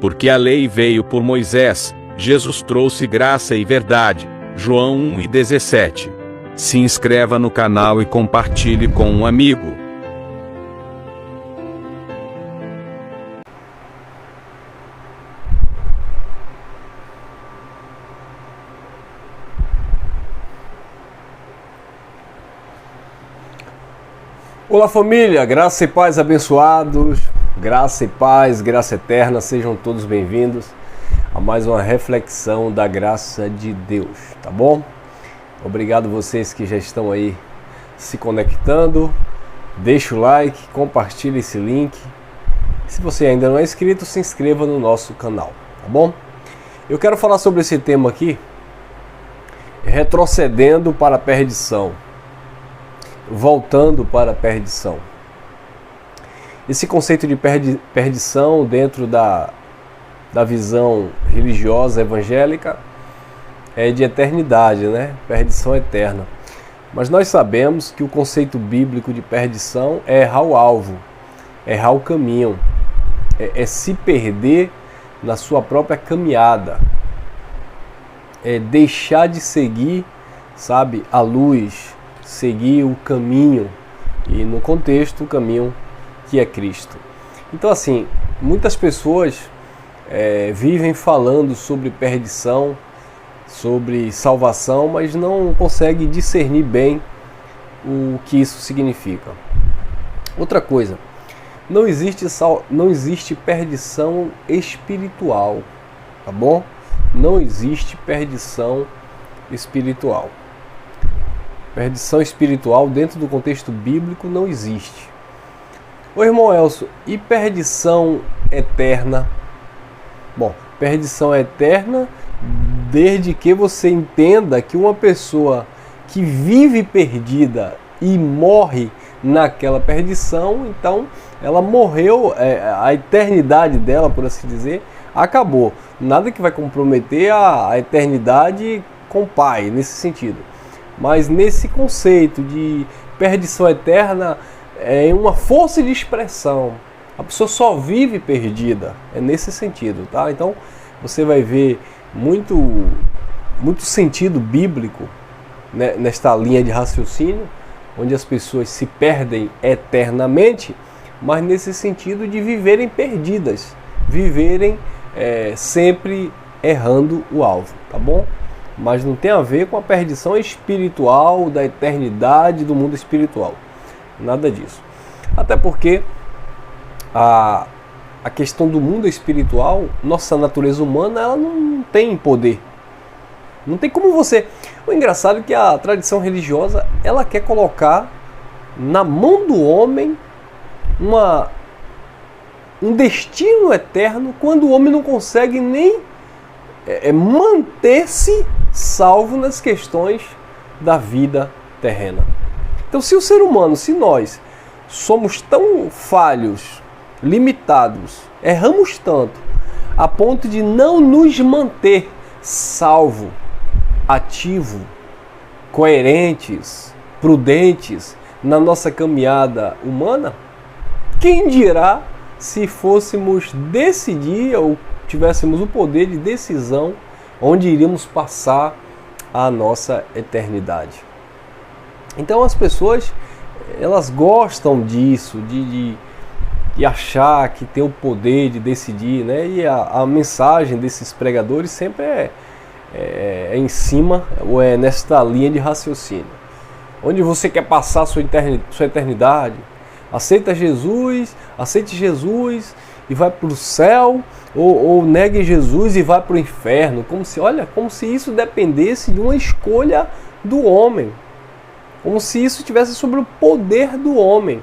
Porque a lei veio por Moisés, Jesus trouxe graça e verdade. João 1:17. Se inscreva no canal e compartilhe com um amigo. Olá família, graça e paz abençoados, graça e paz, graça eterna, sejam todos bem-vindos a mais uma reflexão da graça de Deus, tá bom? Obrigado vocês que já estão aí se conectando, deixa o like, compartilha esse link. Se você ainda não é inscrito, se inscreva no nosso canal, tá bom? Eu quero falar sobre esse tema aqui, retrocedendo para a perdição. Voltando para a perdição. Esse conceito de perdição dentro da visão religiosa evangélica é de eternidade, né? Perdição eterna. Mas nós sabemos que o conceito bíblico de perdição é errar o alvo, é errar o caminho, é se perder na sua própria caminhada, é deixar de seguir, sabe, a luz, seguir o caminho, e no contexto o caminho que é Cristo. Então assim, muitas pessoas vivem falando sobre perdição, sobre salvação, mas não conseguem discernir bem o que isso significa. Outra coisa, não existe perdição espiritual, tá bom? Não existe perdição espiritual. Perdição espiritual dentro do contexto bíblico não existe. Ô irmão Elcio, e perdição eterna? Bom, perdição eterna desde que você entenda que uma pessoa que vive perdida e morre naquela perdição, então ela morreu, a eternidade dela, por assim dizer, acabou. Nada que vai comprometer a eternidade com o Pai, nesse sentido. Mas nesse conceito de perdição eterna é uma força de expressão. A pessoa só vive perdida. É nesse sentido, tá? Então você vai ver muito sentido bíblico, né, nesta linha de raciocínio, onde as pessoas se perdem eternamente, mas nesse sentido de viverem perdidas, viverem sempre errando o alvo, tá bom? Mas não tem a ver com a perdição espiritual, da eternidade, do mundo espiritual. Nada disso. Até porque a questão do mundo espiritual, nossa natureza humana, ela não tem poder. Não tem como você... O engraçado é que a tradição religiosa, ela quer colocar na mão do homem um destino eterno, quando o homem não consegue nem manter-se salvo nas questões da vida terrena. Então, se o ser humano, se nós somos tão falhos, limitados, erramos tanto, a ponto de não nos manter salvo, ativo, coerentes, prudentes na nossa caminhada humana, quem dirá se fôssemos decidir ou tivéssemos o poder de decisão onde iríamos passar a nossa eternidade. Então as pessoas, elas gostam disso, de achar que tem o poder de decidir, né? E a mensagem desses pregadores sempre é em cima, ou é nesta linha de raciocínio. Onde você quer passar sua eternidade, aceite Jesus e vai para o céu, ou negue Jesus e vai para o inferno, como se isso dependesse de uma escolha do homem, como se isso tivesse sobre o poder do homem,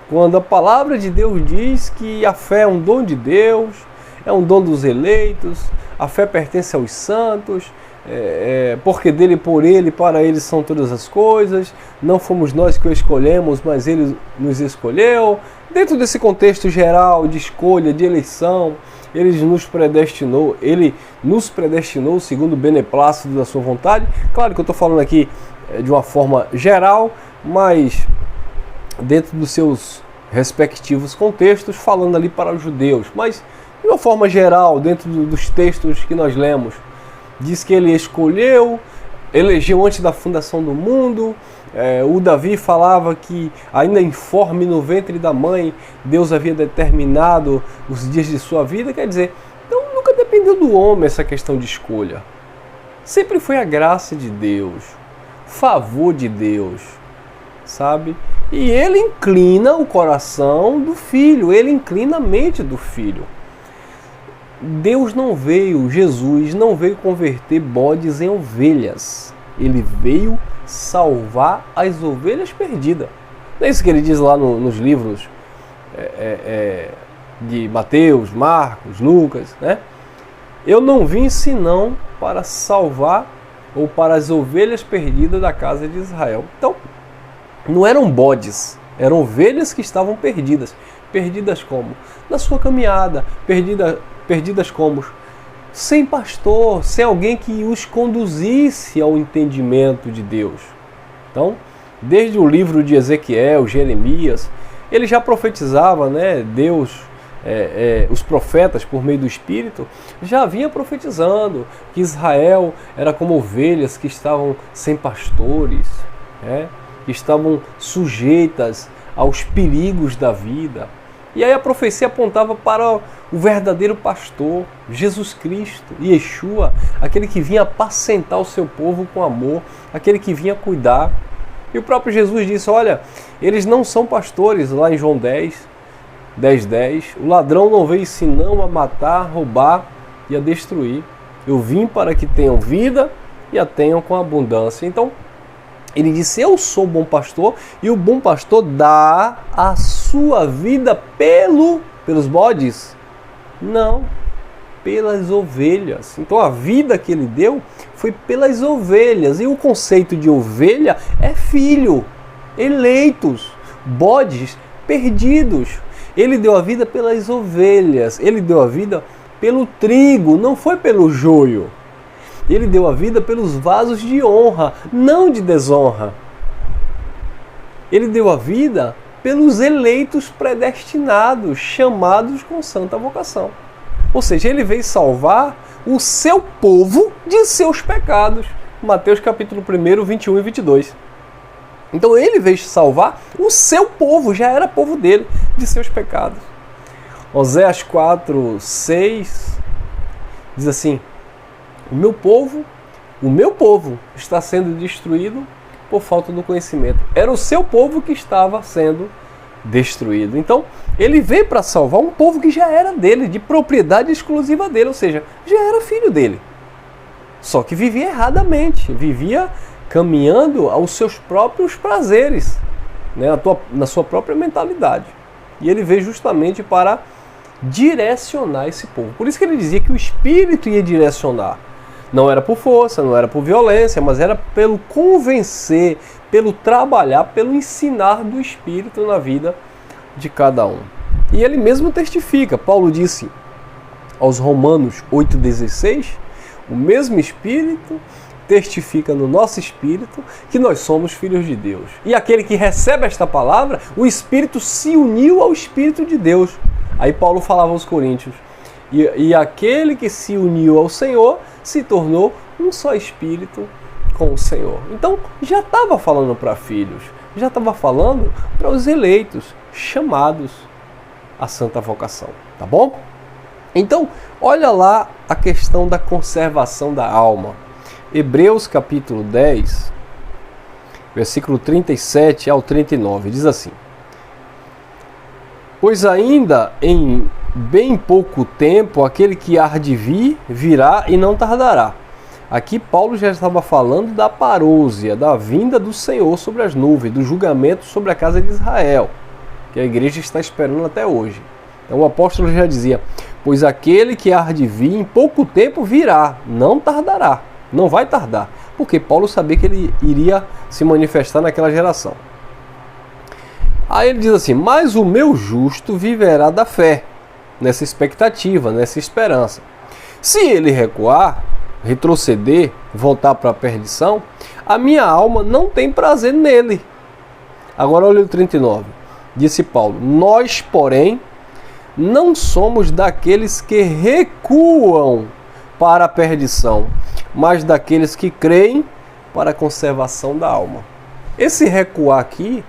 quando a palavra de Deus diz que a fé é um dom de Deus, é um dom dos eleitos, a fé pertence aos santos, porque dele, por ele, para ele são todas as coisas, não fomos nós que o escolhemos, mas ele nos escolheu. Dentro desse contexto geral de escolha, de eleição, ele nos predestinou segundo o beneplácito da sua vontade. Claro que eu estou falando aqui de uma forma geral, mas dentro dos seus respectivos contextos, falando ali para os judeus. Mas De uma forma geral, dentro dos textos que nós lemos, diz que ele elegeu antes da fundação do mundo. O Davi falava que ainda informe no ventre da mãe, Deus havia determinado os dias de sua vida. Quer dizer, então nunca dependeu do homem essa questão de escolha. Sempre foi a graça de Deus, o favor de Deus, sabe? E ele inclina o coração do filho, ele inclina a mente do filho. Deus não veio, Jesus não veio converter bodes em ovelhas. Ele veio salvar as ovelhas perdidas. Não é isso que ele diz lá nos livros de Mateus, Marcos, Lucas, né? Eu não vim senão para salvar ou para as ovelhas perdidas da casa de Israel. Então, não eram bodes, eram ovelhas que estavam perdidas. Perdidas como? Na sua caminhada, perdidas como? Sem pastor, sem alguém que os conduzisse ao entendimento de Deus. Então, desde o livro de Ezequiel, Jeremias, ele já profetizava, né? Deus, os profetas, por meio do Espírito, já vinha profetizando que Israel era como ovelhas que estavam sem pastores, que estavam sujeitas aos perigos da vida. E aí a profecia apontava para o verdadeiro pastor, Jesus Cristo, Yeshua, aquele que vinha apacentar o seu povo com amor, aquele que vinha cuidar. E o próprio Jesus disse, olha, eles não são pastores, lá em João 10:10, o ladrão não veio senão a matar, roubar e a destruir. Eu vim para que tenham vida e a tenham com abundância. Então, ele disse, eu sou o bom pastor, e o bom pastor dá a sua vida pelos bodes? Não, pelas ovelhas. Então a vida que ele deu foi pelas ovelhas. E o conceito de ovelha é filho, eleitos, bodes perdidos. Ele deu a vida pelas ovelhas, ele deu a vida pelo trigo, não foi pelo joio. Ele deu a vida pelos vasos de honra, não de desonra. Ele deu a vida pelos eleitos predestinados, chamados com santa vocação. Ou seja, ele veio salvar o seu povo de seus pecados. Mateus capítulo 1, 21 e 22. Então ele veio salvar o seu povo, já era povo dele, de seus pecados. Oséias 4, 6 diz assim, o meu povo está sendo destruído por falta do conhecimento. Era o seu povo que estava sendo destruído. Então, ele veio para salvar um povo que já era dele, de propriedade exclusiva dele, ou seja, já era filho dele. Só que vivia erradamente, vivia caminhando aos seus próprios prazeres, né, na sua própria mentalidade. E ele veio justamente para direcionar esse povo. Por isso que ele dizia que o Espírito ia direcionar. Não era por força, não era por violência, mas era pelo convencer, pelo trabalhar, pelo ensinar do Espírito na vida de cada um. E ele mesmo testifica. Paulo disse aos Romanos 8,16, o mesmo Espírito testifica no nosso espírito que nós somos filhos de Deus. E aquele que recebe esta palavra, o Espírito se uniu ao Espírito de Deus. Aí Paulo falava aos Coríntios, e aquele que se uniu ao Senhor se tornou um só espírito com o Senhor. Então já estava falando para filhos, já estava falando para os eleitos, chamados à santa vocação, tá bom? Então, olha lá a questão da conservação da alma. Hebreus capítulo 10, versículo 37 ao 39, diz assim, pois ainda em bem pouco tempo, aquele que há de vir, virá e não tardará. Aqui Paulo já estava falando da parousia, da vinda do Senhor sobre as nuvens, do julgamento sobre a casa de Israel, que a igreja está esperando até hoje. Então o apóstolo já dizia, pois aquele que há de vir, em pouco tempo virá, não tardará, não vai tardar, porque Paulo sabia que ele iria se manifestar naquela geração. Aí ele diz assim, mas o meu justo viverá da fé, nessa expectativa, nessa esperança. Se ele recuar, retroceder, voltar para a perdição, a minha alma não tem prazer nele. Agora olha o 39. Disse Paulo, nós, porém, não somos daqueles que recuam para a perdição, mas daqueles que creem para a conservação da alma. Esse recuar aqui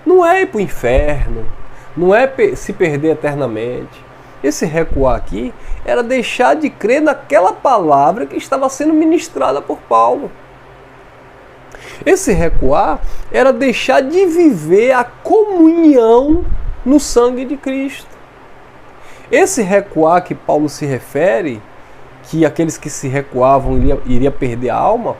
não é ir para o inferno, não é se perder eternamente. Esse recuar aqui era deixar de crer naquela palavra que estava sendo ministrada por Paulo. Esse recuar era deixar de viver a comunhão no sangue de Cristo. Esse recuar que Paulo se refere, que aqueles que se recuavam iriam perder a alma,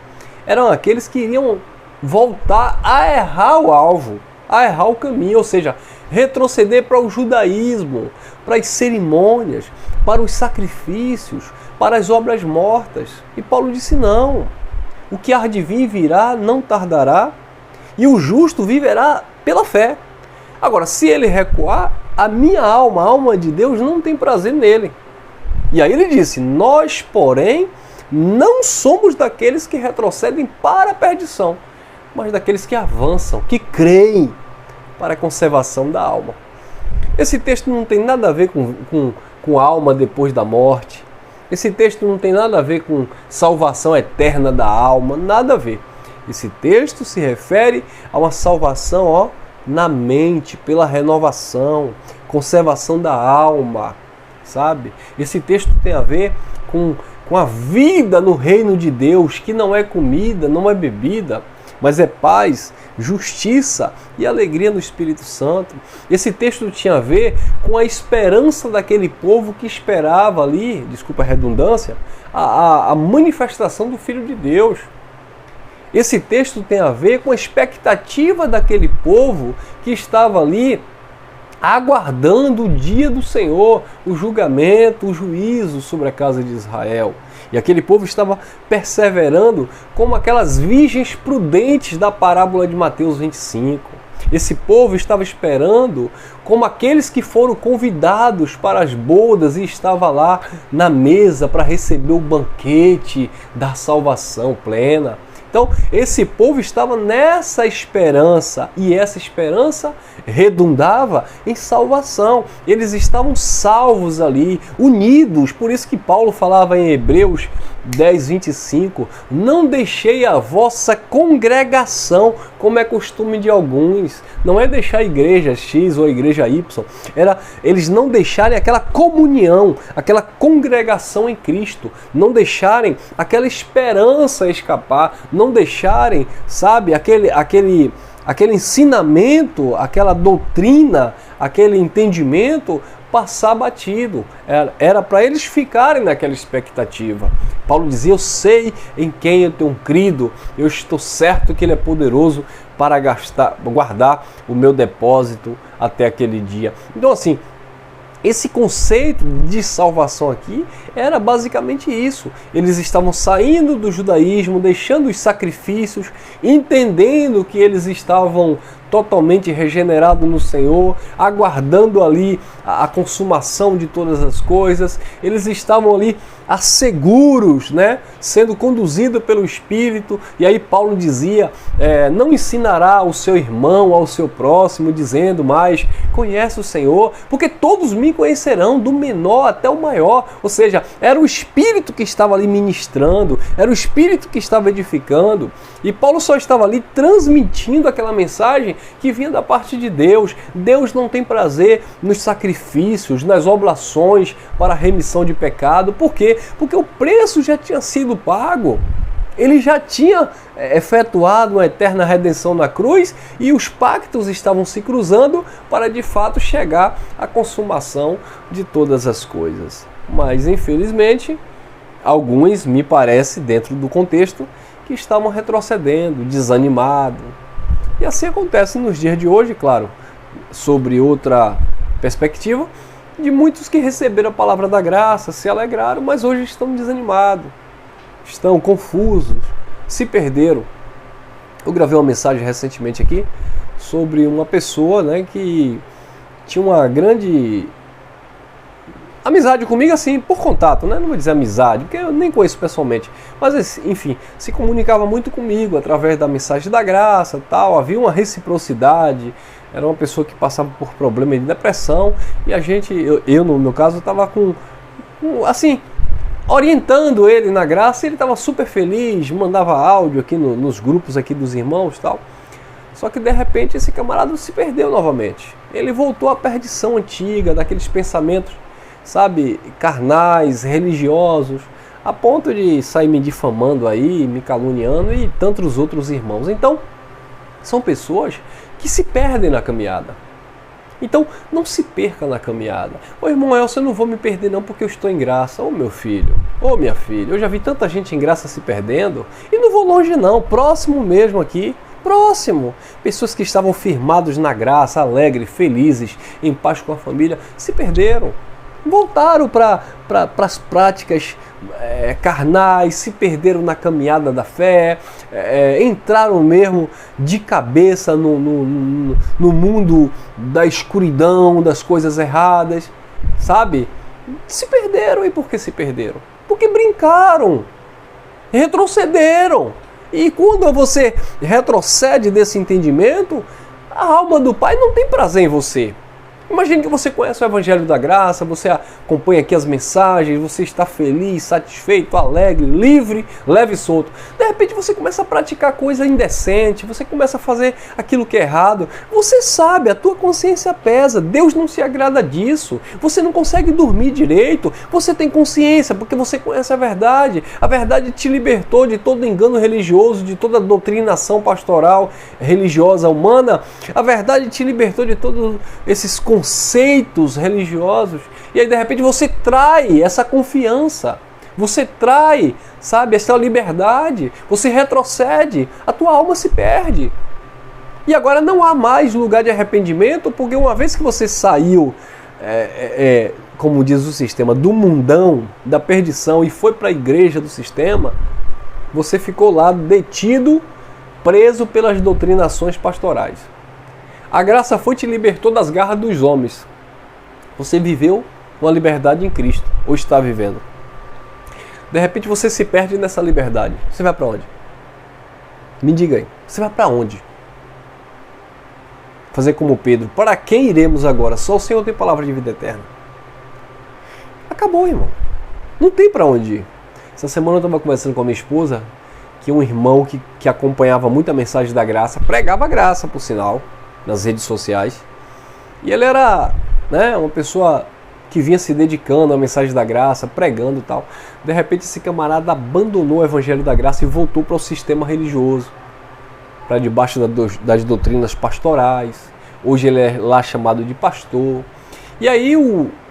eram aqueles que iriam voltar a errar o alvo, a errar o caminho, ou seja, retroceder para o judaísmo, para as cerimônias, para os sacrifícios, para as obras mortas. E Paulo disse não, o que há de vir virá, não tardará, e o justo viverá pela fé. Agora, se ele recuar, a minha alma, a alma de Deus, não tem prazer nele. E aí ele disse, nós, porém, não somos daqueles que retrocedem para a perdição, mas daqueles que avançam, que creem para a conservação da alma. Esse texto não tem nada a ver com alma depois da morte. Esse texto não tem nada a ver com salvação eterna da alma, nada a ver. Esse texto se refere a uma salvação na mente, pela renovação, conservação da alma, sabe? Esse texto tem a ver com a vida no reino de Deus, que não é comida, não é bebida, mas é paz, justiça e alegria no Espírito Santo. Esse texto tinha a ver com a esperança daquele povo que esperava ali, desculpa a redundância, a manifestação do Filho de Deus. Esse texto tem a ver com a expectativa daquele povo que estava ali aguardando o dia do Senhor, o julgamento, o juízo sobre a casa de Israel. E aquele povo estava perseverando como aquelas virgens prudentes da parábola de Mateus 25. Esse povo estava esperando como aqueles que foram convidados para as bodas e estava lá na mesa para receber o banquete da salvação plena. Então, esse povo estava nessa esperança, e essa esperança redundava em salvação. Eles estavam salvos ali, unidos. Por isso que Paulo falava em Hebreus 10, 25, não deixei a vossa congregação, como é costume de alguns. Não é deixar a igreja X ou a igreja Y, era eles não deixarem aquela comunhão, aquela congregação em Cristo, não deixarem aquela esperança escapar, não deixarem, sabe, aquele ensinamento, aquela doutrina, aquele entendimento passar batido. Era para eles ficarem naquela expectativa. Paulo dizia, eu sei em quem eu tenho crido, eu estou certo que Ele é poderoso para guardar o meu depósito até aquele dia. Então assim, esse conceito de salvação aqui era basicamente isso. Eles estavam saindo do judaísmo, deixando os sacrifícios, entendendo que eles estavam totalmente regenerados no Senhor, aguardando ali a consumação de todas as coisas. Eles estavam ali asseguros, né? Sendo conduzidos pelo Espírito. E aí Paulo dizia, não ensinará o seu irmão ao seu próximo, dizendo mais, conhece o Senhor, porque todos me conhecerão, do menor até o maior. Ou seja, era o Espírito que estava ali ministrando, era o Espírito que estava edificando. E Paulo só estava ali transmitindo aquela mensagem que vinha da parte de Deus. Deus não tem prazer nos sacrifícios, nas oblações para a remissão de pecado. Por quê? Porque o preço já tinha sido pago. Ele já tinha efetuado uma eterna redenção na cruz e os pactos estavam se cruzando para de fato chegar à consumação de todas as coisas. Mas infelizmente, alguns, me parece, dentro do contexto, que estavam retrocedendo, desanimados. E assim acontece nos dias de hoje, claro, sobre outra perspectiva, de muitos que receberam a palavra da graça, se alegraram, mas hoje estão desanimados, estão confusos, se perderam. Eu gravei uma mensagem recentemente aqui sobre uma pessoa, né, que tinha uma grande amizade comigo assim, por contato, né? Não vou dizer amizade, porque eu nem conheço pessoalmente. Mas, enfim, se comunicava muito comigo através da mensagem da graça, tal. Havia uma reciprocidade. Era uma pessoa que passava por problema de depressão. E a gente, eu no meu caso, estava assim, orientando ele na graça. Ele estava super feliz, mandava áudio aqui nos grupos aqui dos irmãos, tal. Só que de repente esse camarada se perdeu novamente. Ele voltou à perdição antiga, daqueles pensamentos, sabe, carnais, religiosos, a ponto de sair me difamando aí, me caluniando e tantos outros irmãos. Então, são pessoas que se perdem na caminhada. Então, não se perca na caminhada. Ô irmão Elcio, eu não vou me perder não porque eu estou em graça. Ô meu filho, ô minha filha, eu já vi tanta gente em graça se perdendo e não vou longe não, próximo mesmo aqui. Próximo, pessoas que estavam firmados na graça, alegres, felizes, em paz com a família, se perderam, voltaram para as práticas carnais, se perderam na caminhada da fé, entraram mesmo de cabeça no mundo da escuridão, das coisas erradas, sabe? Se perderam. E por que se perderam? Porque brincaram, retrocederam. E quando você retrocede desse entendimento, a alma do Pai não tem prazer em você. Imagine que você conhece o Evangelho da Graça, você acompanha aqui as mensagens, você está feliz, satisfeito, alegre, livre, leve e solto. De repente você começa a praticar coisa indecente, você começa a fazer aquilo que é errado. Você sabe, a tua consciência pesa, Deus não se agrada disso. Você não consegue dormir direito, você tem consciência porque você conhece a verdade. A verdade te libertou de todo engano religioso, de toda doutrinação pastoral religiosa humana. A verdade te libertou de todos esses conceitos religiosos, e aí de repente você trai essa confiança, você trai, sabe, essa liberdade, você retrocede, a tua alma se perde. E agora não há mais lugar de arrependimento, porque uma vez que você saiu, como diz o sistema, do mundão, da perdição e foi para a igreja do sistema, você ficou lá detido, preso pelas doutrinações pastorais. A graça foi e te libertou das garras dos homens. Você viveu uma liberdade em Cristo, ou está vivendo. De repente você se perde nessa liberdade. Você vai para onde? Me diga aí. Você vai para onde? Fazer como Pedro. Para quem iremos agora? Só o Senhor tem palavra de vida eterna. Acabou, irmão. Não tem para onde ir. Essa semana eu estava conversando com a minha esposa, que um irmão que acompanhava muito a mensagem da graça, pregava a graça, por sinal, nas redes sociais. E ele era, né, uma pessoa que vinha se dedicando à mensagem da graça, pregando e tal. De repente esse camarada abandonou o Evangelho da Graça e voltou para o sistema religioso, para debaixo das doutrinas pastorais. Hoje ele é lá chamado de pastor. E aí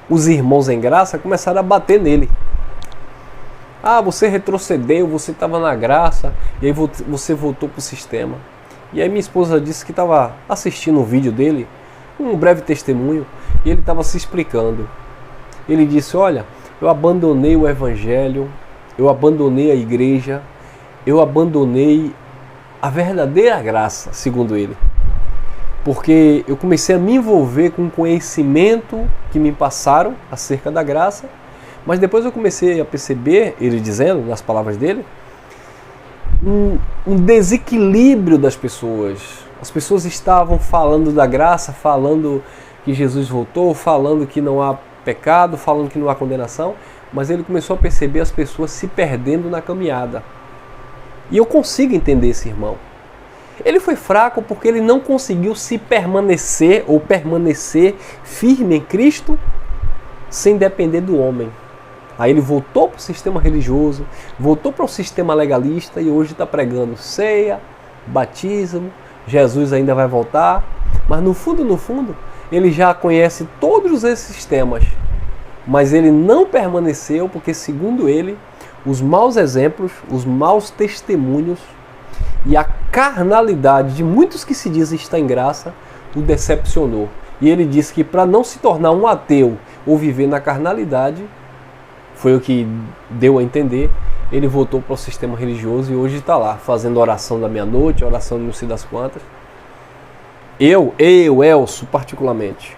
os irmãos em graça começaram a bater nele. Ah, você retrocedeu, você estava na graça e aí você voltou para o sistema. E aí minha esposa disse que estava assistindo um vídeo dele, um breve testemunho, e ele estava se explicando. Ele disse, olha, eu abandonei o Evangelho, eu abandonei a igreja, eu abandonei a verdadeira graça, segundo ele. Porque eu comecei a me envolver com o conhecimento que me passaram acerca da graça, mas depois eu comecei a perceber, ele dizendo, nas palavras dele, um desequilíbrio das pessoas. As pessoas estavam falando da graça, falando que Jesus voltou, falando que não há pecado, falando que não há condenação, mas ele começou a perceber as pessoas se perdendo na caminhada. E eu consigo entender esse irmão. Ele foi fraco porque ele não conseguiu se permanecer firme em Cristo sem depender do homem. Aí ele voltou para o sistema religioso, voltou para o sistema legalista e hoje está pregando ceia, batismo, Jesus ainda vai voltar. Mas no fundo, ele já conhece todos esses temas. Mas ele não permaneceu porque, segundo ele, os maus exemplos, os maus testemunhos e a carnalidade de muitos que se dizem estar em graça o decepcionou. E ele disse que para não se tornar um ateu ou viver na carnalidade, foi o que deu a entender, ele voltou para o sistema religioso e hoje está lá, fazendo oração da meia-noite, oração de não sei das quantas. Eu, Elcio, particularmente,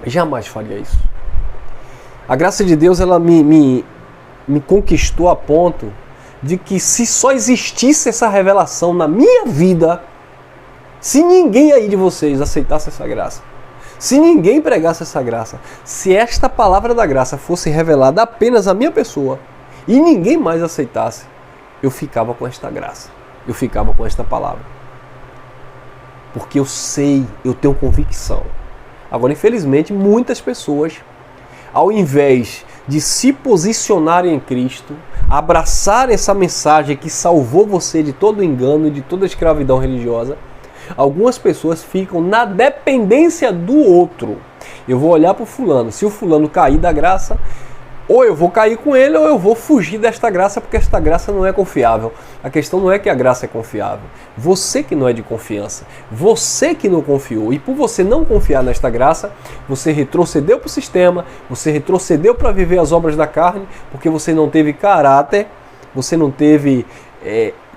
jamais faria isso. A graça de Deus, ela me conquistou a ponto de que se só existisse essa revelação na minha vida, se ninguém aí de vocês aceitasse essa graça, se ninguém pregasse essa graça, se esta palavra da graça fosse revelada apenas à minha pessoa e ninguém mais aceitasse, eu ficava com esta graça, eu ficava com esta palavra. Porque eu sei, eu tenho convicção. Agora, infelizmente, muitas pessoas, ao invés de se posicionarem em Cristo, abraçar essa mensagem que salvou você de todo engano e de toda escravidão religiosa, algumas pessoas ficam na dependência do outro. Eu vou olhar para o fulano, se o fulano cair da graça, ou eu vou cair com ele, ou eu vou fugir desta graça, porque esta graça não é confiável. A questão não é que a graça é confiável. Você que não é de confiança. Você que não confiou. E por você não confiar nesta graça, você retrocedeu para o sistema, você retrocedeu para viver as obras da carne, porque você não teve caráter, você não teve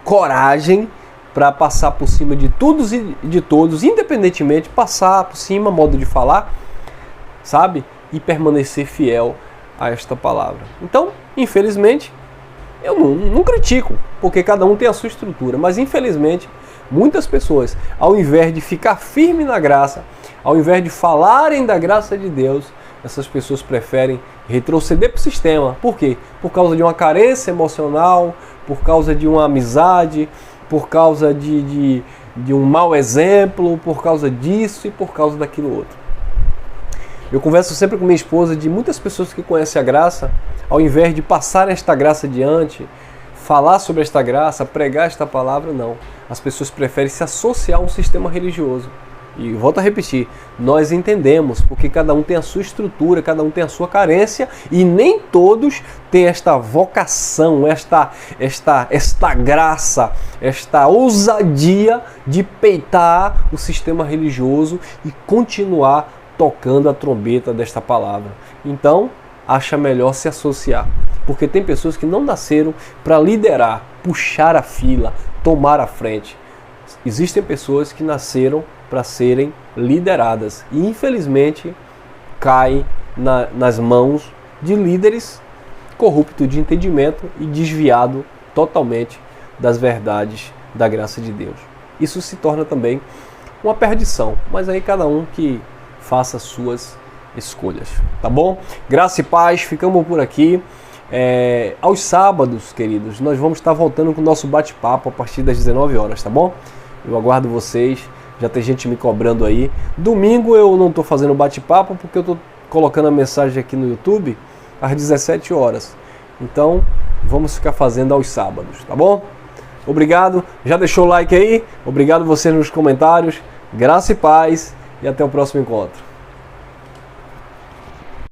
coragem para passar por cima de todos e de todos, independentemente, passar por cima, modo de falar, sabe? E permanecer fiel a esta palavra. Então, infelizmente, eu não critico, porque cada um tem a sua estrutura, mas infelizmente, muitas pessoas, ao invés de ficar firme na graça, ao invés de falarem da graça de Deus, essas pessoas preferem retroceder para o sistema. Por quê? Por causa de uma carência emocional, por causa de uma amizade, por causa de um mau exemplo, por causa disso e por causa daquilo outro. Eu converso sempre com minha esposa de muitas pessoas que conhecem a graça, ao invés de passar esta graça adiante, falar sobre esta graça, pregar esta palavra, não. As pessoas preferem se associar a um sistema religioso. E volto a repetir, nós entendemos, porque cada um tem a sua estrutura, cada um tem a sua carência, e nem todos têm esta vocação, esta graça, esta ousadia de peitar o sistema religioso e continuar tocando a trombeta desta palavra. Então, acha melhor se associar, porque tem pessoas que não nasceram para liderar, puxar a fila, tomar a frente. Existem pessoas que nasceram para serem lideradas e, infelizmente, caem nas mãos de líderes corruptos de entendimento e desviado totalmente das verdades da graça de Deus. Isso se torna também uma perdição, mas aí cada um que faça suas escolhas, tá bom? Graça e paz, ficamos por aqui. Aos sábados, queridos, nós vamos estar voltando com o nosso bate-papo a partir das 19 horas, tá bom? Eu aguardo vocês, já tem gente me cobrando aí. Domingo eu não estou fazendo bate-papo porque eu estou colocando a mensagem aqui no YouTube às 17 horas. Então, vamos ficar fazendo aos sábados, tá bom? Obrigado, já deixou o like aí? Obrigado você nos comentários. Graça e paz. E até o próximo encontro.